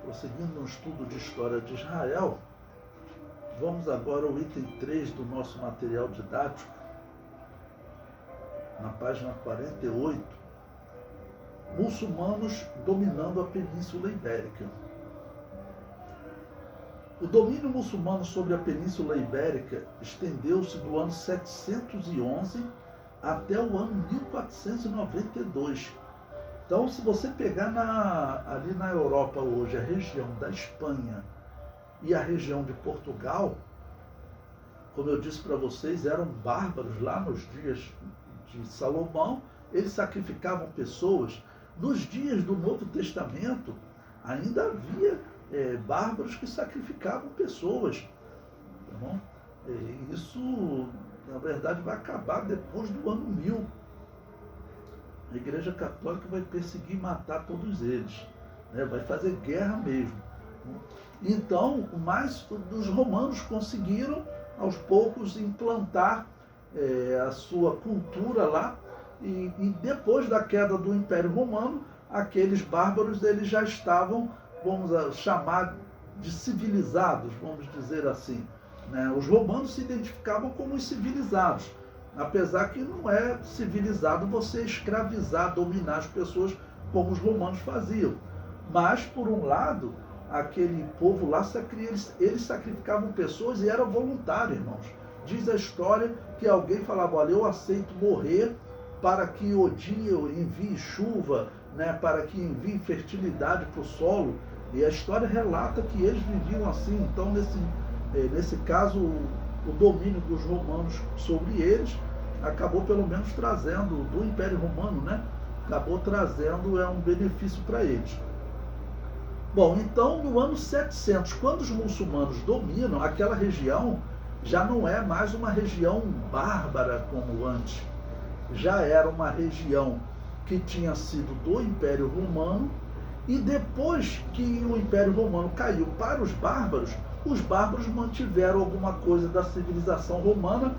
prosseguindo no estudo de história de Israel, vamos agora ao item 3 do nosso material didático, na página 48, muçulmanos dominando a Península Ibérica. O domínio muçulmano sobre a Península Ibérica estendeu-se do ano 711 até o ano 1492. Então, se você pegar ali na Europa hoje, a região da Espanha e a região de Portugal, como eu disse para vocês, eram bárbaros lá nos dias de Salomão, eles sacrificavam pessoas. Nos dias do Novo Testamento, ainda havia bárbaros que sacrificavam pessoas. Tá bom? Isso, na verdade, vai acabar depois do ano 1000. A Igreja Católica vai perseguir e matar todos eles, né? Vai fazer guerra mesmo. Então, mas os romanos conseguiram, aos poucos, implantar a sua cultura lá, e depois da queda do Império Romano, aqueles bárbaros eles já estavam, vamos chamar de civilizados, vamos dizer assim, né? Os romanos se identificavam como os civilizados, apesar que não é civilizado você escravizar, dominar as pessoas como os romanos faziam. Mas, por um lado, aquele povo lá, eles sacrificavam pessoas e era voluntário, irmãos. Diz a história que alguém falava, olha, eu aceito morrer para que Odin envie chuva, né, para que envie fertilidade para o solo. E a história relata que eles viviam assim. Então, nesse caso, o domínio dos romanos sobre eles acabou pelo menos trazendo, do Império Romano, né? Acabou trazendo um benefício para eles. Bom, então no ano 700, quando os muçulmanos dominam, aquela região já não é mais uma região bárbara como antes. Já era uma região que tinha sido do Império Romano, e depois que o Império Romano caiu para os bárbaros mantiveram alguma coisa da civilização romana.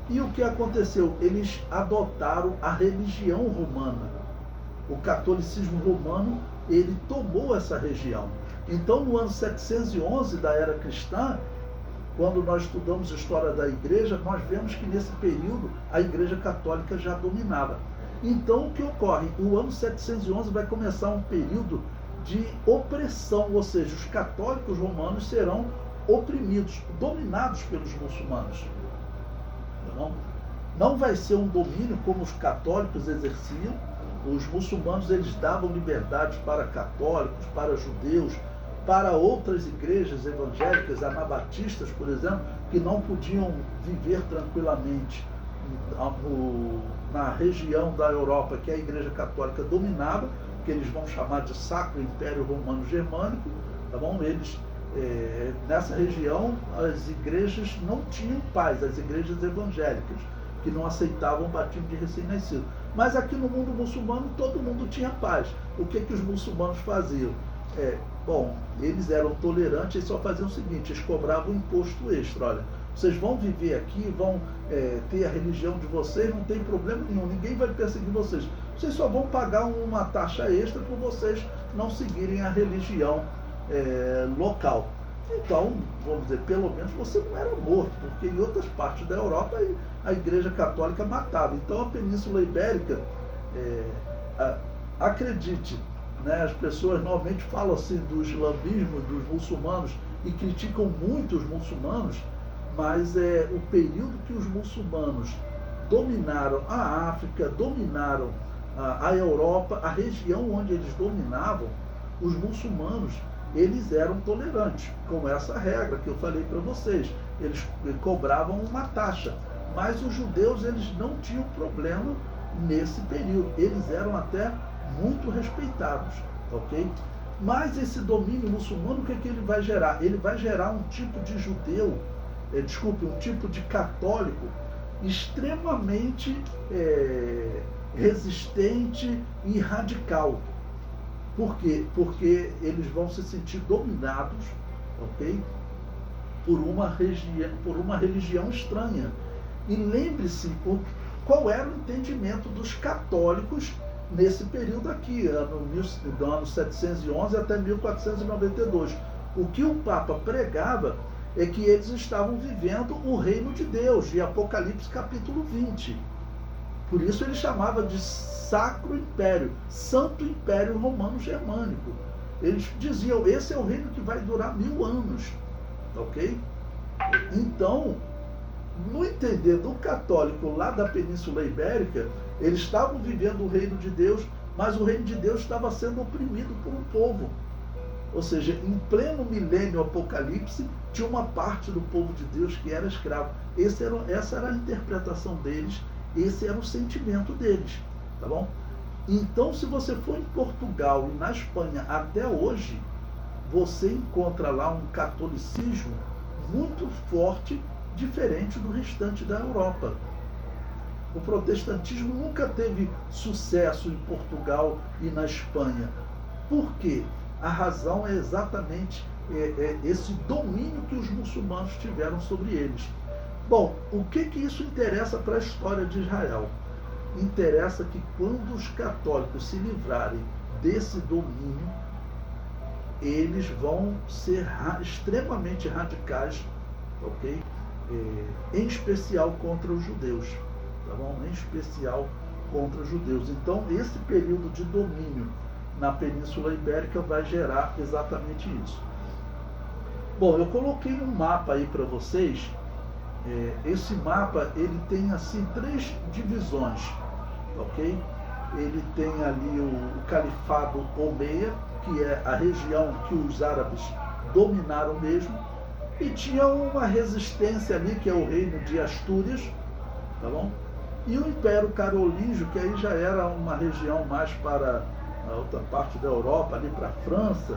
E o que aconteceu? Eles adotaram a religião romana. O catolicismo romano, ele tomou essa região. Então, no ano 711 da era cristã, quando nós estudamos a história da igreja, nós vemos que nesse período a igreja católica já dominava. Então, o que ocorre? O ano 711 vai começar um período de opressão, ou seja, os católicos romanos serão oprimidos, dominados pelos muçulmanos. Não vai ser um domínio como os católicos exerciam. Os muçulmanos eles davam liberdade para católicos, para judeus, para outras igrejas evangélicas, anabatistas, por exemplo, que não podiam viver tranquilamente na região da Europa que a Igreja Católica dominava, que eles vão chamar de Sacro Império Romano Germânico, tá bom? Eles, nessa região, as igrejas não tinham paz, as igrejas evangélicas, que não aceitavam o batismo de recém-nascido. Mas aqui no mundo muçulmano, todo mundo tinha paz. O que os muçulmanos faziam? Bom, eles eram tolerantes e só faziam o seguinte, eles cobravam um imposto extra. Olha, vocês vão viver aqui, vão ter a religião de vocês, não tem problema nenhum, ninguém vai perseguir vocês. Vocês só vão pagar uma taxa extra por vocês não seguirem a religião local. Então, vamos dizer, pelo menos você não era morto, porque em outras partes da Europa a Igreja Católica matava. Então a Península Ibérica, acredite, né, as pessoas normalmente falam assim do islamismo, dos muçulmanos, e criticam muito os muçulmanos, mas o período que os muçulmanos dominaram a África, dominaram a Europa, a região onde eles dominavam, os muçulmanos, eles eram tolerantes, com essa regra que eu falei para vocês. Eles cobravam uma taxa, mas os judeus eles não tinham problema nesse período. Eles eram até muito respeitados, ok? Mas esse domínio muçulmano, o que ele vai gerar? Ele vai gerar um tipo de judeu, um tipo de católico extremamente resistente e radical. Por quê? Porque eles vão se sentir dominados, ok? Por uma religião estranha. E lembre-se qual era o entendimento dos católicos nesse período aqui, do ano 711 até 1492. O que o Papa pregava é que eles estavam vivendo o reino de Deus, de Apocalipse capítulo 20. Por isso ele chamava de Sacro Império, Santo Império Romano Germânico. Eles diziam, esse é o reino que vai durar 1000 anos, ok? Então, no entender do católico lá da Península Ibérica, eles estavam vivendo o reino de Deus, mas o reino de Deus estava sendo oprimido por um povo. Ou seja, em pleno milênio Apocalipse, tinha uma parte do povo de Deus que era escravo. Essa era a interpretação deles, esse era o sentimento deles, tá bom? Então, se você for em Portugal e na Espanha até hoje, você encontra lá um catolicismo muito forte, diferente do restante da Europa. O protestantismo nunca teve sucesso em Portugal e na Espanha. Por quê? A razão é exatamente esse domínio que os muçulmanos tiveram sobre eles. Bom, o que isso interessa para a história de Israel? Interessa que quando os católicos se livrarem desse domínio, eles vão ser extremamente radicais, ok? Em especial contra os judeus, tá bom? Em especial contra os judeus. Então, esse período de domínio na Península Ibérica vai gerar exatamente isso. Bom, eu coloquei um mapa aí para vocês. Esse mapa, ele tem assim 3 divisões, ok? Ele tem ali o Califado Omeia, que é a região que os árabes dominaram mesmo, e tinha uma resistência ali, que é o reino de Astúrias, tá bom? E o Império Carolíngio, que aí já era uma região mais para a outra parte da Europa, ali para a França,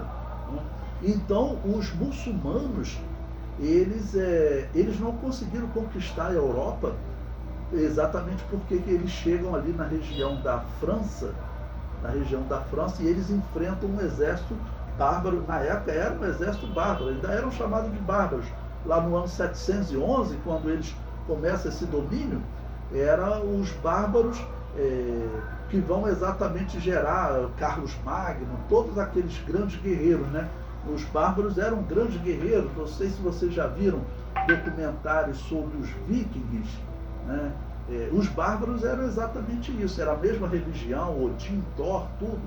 né? Então, os muçulmanos, eles não conseguiram conquistar a Europa, exatamente porque eles chegam ali na região da França, e eles enfrentam um exército bárbaro. Na época era um exército bárbaro, ainda eram chamados de bárbaros. Lá no ano 711, quando eles começam esse domínio, eram os bárbaros que vão exatamente gerar Carlos Magno, todos aqueles grandes guerreiros, né? Os bárbaros eram grandes guerreiros. Não sei se vocês já viram documentários sobre os vikings, né? Os bárbaros eram exatamente isso, era a mesma religião, Odin, Thor, tudo,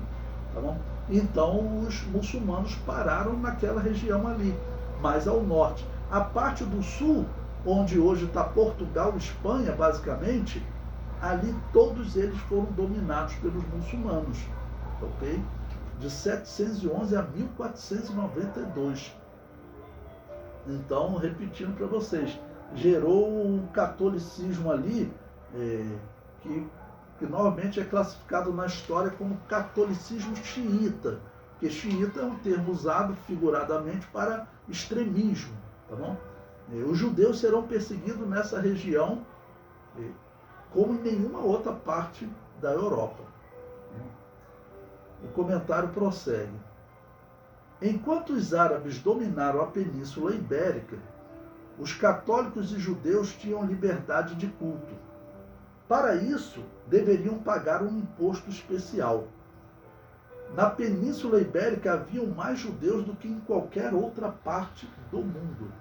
tá bom? Então os muçulmanos pararam naquela região ali, mais ao norte. A parte do sul, onde hoje está Portugal e Espanha, basicamente, ali todos eles foram dominados pelos muçulmanos, ok? De 711 a 1492. Então, repetindo para vocês, gerou um catolicismo ali, que normalmente é classificado na história como catolicismo xiita, porque xiita é um termo usado figuradamente para extremismo, tá bom? Os judeus serão perseguidos nessa região como em nenhuma outra parte da Europa. O comentário prossegue. Enquanto os árabes dominaram a Península Ibérica, os católicos e judeus tinham liberdade de culto. Para isso, deveriam pagar um imposto especial. Na Península Ibérica haviam mais judeus do que em qualquer outra parte do mundo.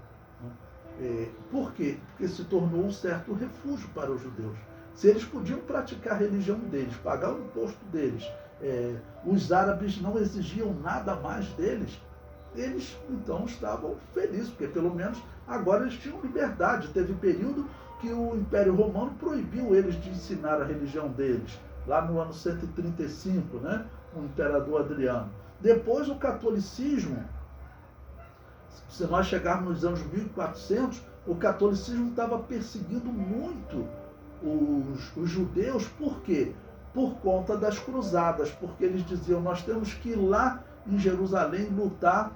Por quê? Porque se tornou um certo refúgio para os judeus. Se eles podiam praticar a religião deles, pagar o imposto deles, os árabes não exigiam nada mais deles, eles então estavam felizes, porque pelo menos agora eles tinham liberdade. Teve período que o Império Romano proibiu eles de ensinar a religião deles, lá no ano 135, né? O imperador Adriano. Depois o catolicismo, se nós chegarmos nos anos 1400, o catolicismo estava perseguindo muito os judeus. Por quê? Por conta das cruzadas, porque eles diziam, nós temos que ir lá em Jerusalém lutar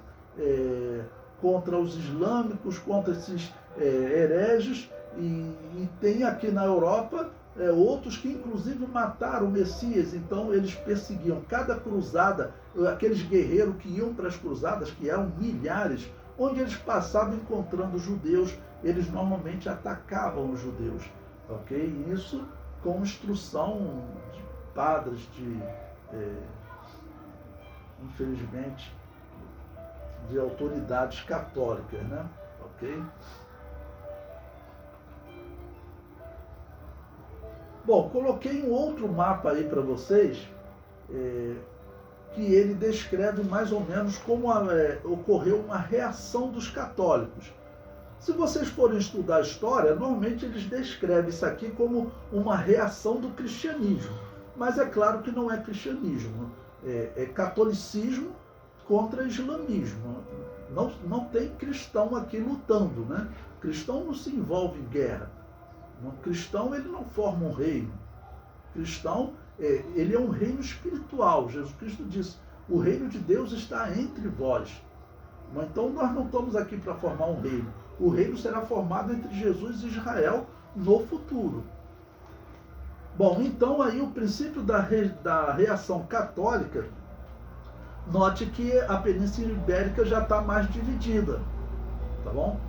contra os islâmicos, contra esses hereges, e tem aqui na Europa outros que inclusive mataram o Messias. Então eles perseguiam cada cruzada, aqueles guerreiros que iam para as cruzadas, que eram milhares, onde eles passavam encontrando judeus, eles normalmente atacavam os judeus, ok? Isso com instrução de padres, infelizmente, de autoridades católicas, né? Ok? Bom, coloquei um outro mapa aí para vocês, que ele descreve mais ou menos como ocorreu uma reação dos católicos. Se vocês forem estudar a história, normalmente eles descrevem isso aqui como uma reação do cristianismo. Mas é claro que não é cristianismo, é catolicismo contra islamismo. Não tem cristão aqui lutando, né? Cristão não se envolve em guerra. Cristão, ele não forma um reino. Cristão, ele é um reino espiritual. Jesus Cristo disse, o reino de Deus está entre vós. Então nós não estamos aqui para formar um reino. O reino será formado entre Jesus e Israel no futuro. Bom, então aí o princípio da reação católica, note que a Península Ibérica já está mais dividida, tá bom?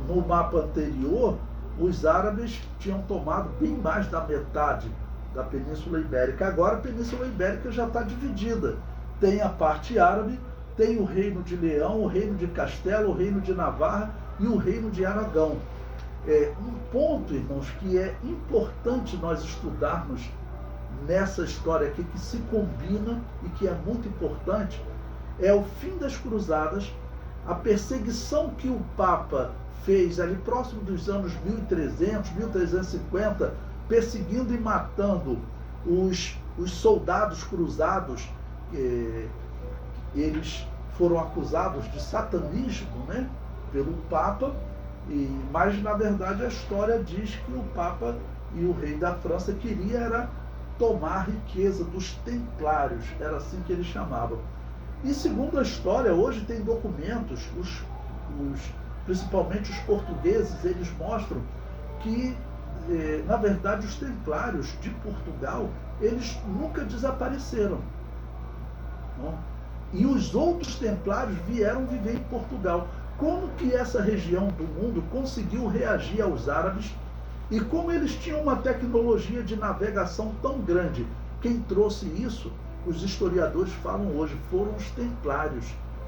No mapa anterior, os árabes tinham tomado bem mais da metade da Península Ibérica. Agora a Península Ibérica já está dividida. Tem a parte árabe, tem o reino de Leão, o reino de Castela, o reino de Navarra e o reino de Aragão. Um ponto, irmãos, que é importante nós estudarmos nessa história aqui, que se combina e que é muito importante, é o fim das cruzadas, a perseguição que o Papa fez ali próximo dos anos 1300, 1350, perseguindo e matando os soldados cruzados. Eles foram acusados de satanismo, né, pelo Papa, mas na verdade a história diz que o Papa e o rei da França queria era tomar a riqueza dos templários, era assim que eles chamavam. E segundo a história, hoje tem documentos, principalmente os portugueses, eles mostram que, na verdade, os templários de Portugal, eles nunca desapareceram. Não? E os outros templários vieram viver em Portugal. Como que essa região do mundo conseguiu reagir aos árabes e como eles tinham uma tecnologia de navegação tão grande? Quem trouxe isso, os historiadores falam hoje, foram os templários,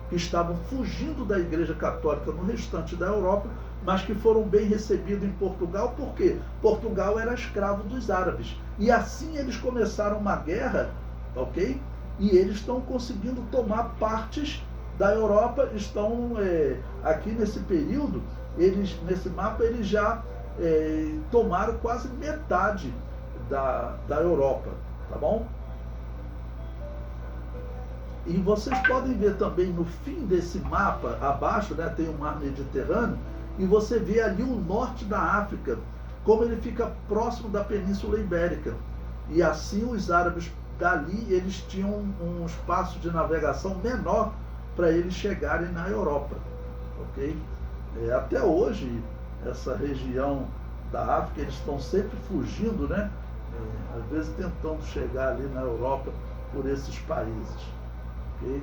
que estavam fugindo da Igreja Católica no restante da Europa, mas que foram bem recebidos em Portugal, porque Portugal era escravo dos árabes. E assim eles começaram uma guerra, ok? E eles estão conseguindo tomar partes da Europa, estão aqui nesse período, nesse mapa, eles já tomaram quase metade da Europa, tá bom? E vocês podem ver também no fim desse mapa, abaixo, né, tem o mar Mediterrâneo, e você vê ali o norte da África, como ele fica próximo da Península Ibérica. E assim os árabes dali, eles tinham um espaço de navegação menor para eles chegarem na Europa, ok? Até hoje, essa região da África, eles estão sempre fugindo, né? Às vezes tentando chegar ali na Europa por esses países, ok?